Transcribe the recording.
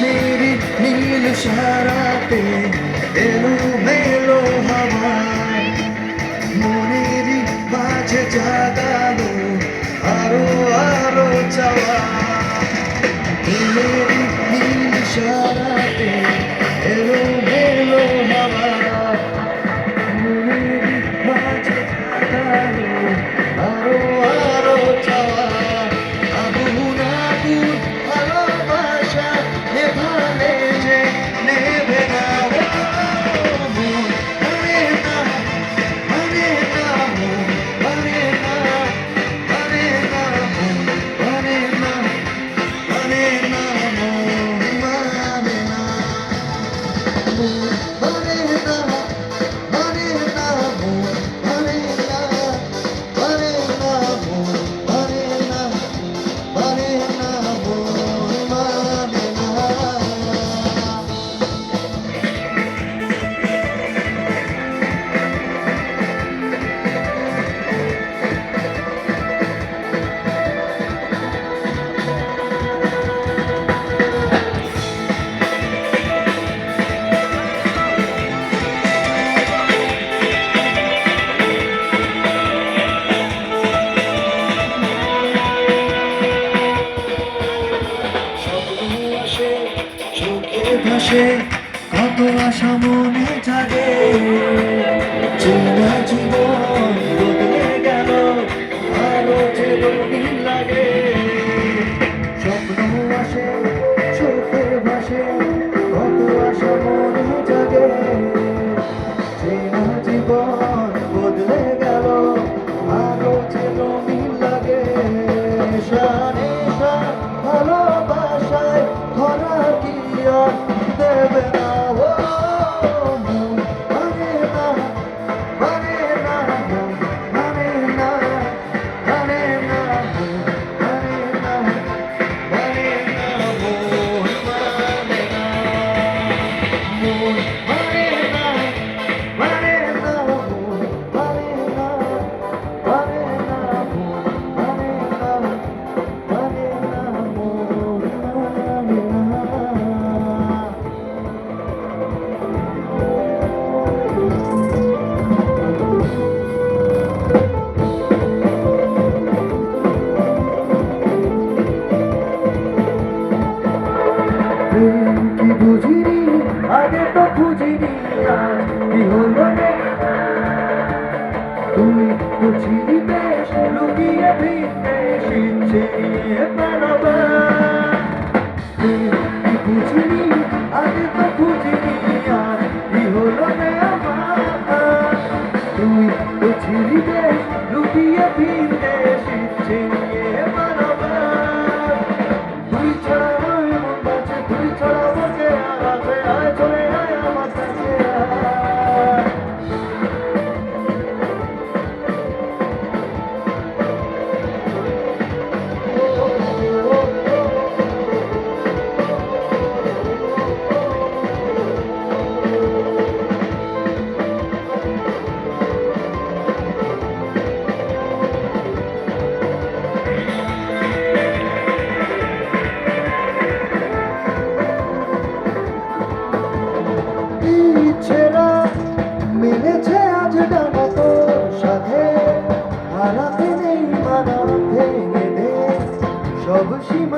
Mary নীল সারাতে এলো মেলো হাওয়া মনেরই মাঝে জাগালো আরো আরো চাওয়া মেরি নীল সারাতে এলো মেলো হাওয়া মনেরই মাঝে জাগালো আরো আরো চাওয়া আগুন আগুন ভালোবাসা নেভালে যে নেবে না মন মানে না মানে না মন মানে না মানে না মন মানে না মানে না মন মানে না মন মানে না মানে না মন মানে না মানে না মন মানে না মানে না মন মানে না চোখে ভাসে কত আশা মনে জাগে চেনা জীবন বদলে গেল আরো যে রঙিন লাগে স্বপ্ন আসে চোখে ভাসে কত আশা মনে জাগে চেনা জীবন বদলে গেল আরো যে রঙিন লাগে সানে ভালোবাসায় ধরা কি আর দেবে না ও মন মানে না মানে না মন মানে না মানে না মন মানে না মানে না মন মানে না মন মানে না মানে না মন মানে না মানে না মন মানে না মানে না মন মানে না কি বুঝিনি আগে তো বুঝিনি আজ কি হলো রে তুই তো ছিলি বেশ লুকিয়ে ভিড়তে শিখছে নিয়ে পালাবা কি বুঝিনি আগে তো বুঝিনি আজ কি হলো রে আমার তুই তো ছিলি বেশ লুকিয়ে ভিড়তে শিখছে নিয়ে পালাবা তুই ছাড়া তুই ছাড়া বসে আর আছে আয় চলে আয় আমার কাছে আয় ইচ্ছেরা মিলেছে আজ ডানা তোর সাথে হারাতে নেই মানা ভেঙে দে সব সীমা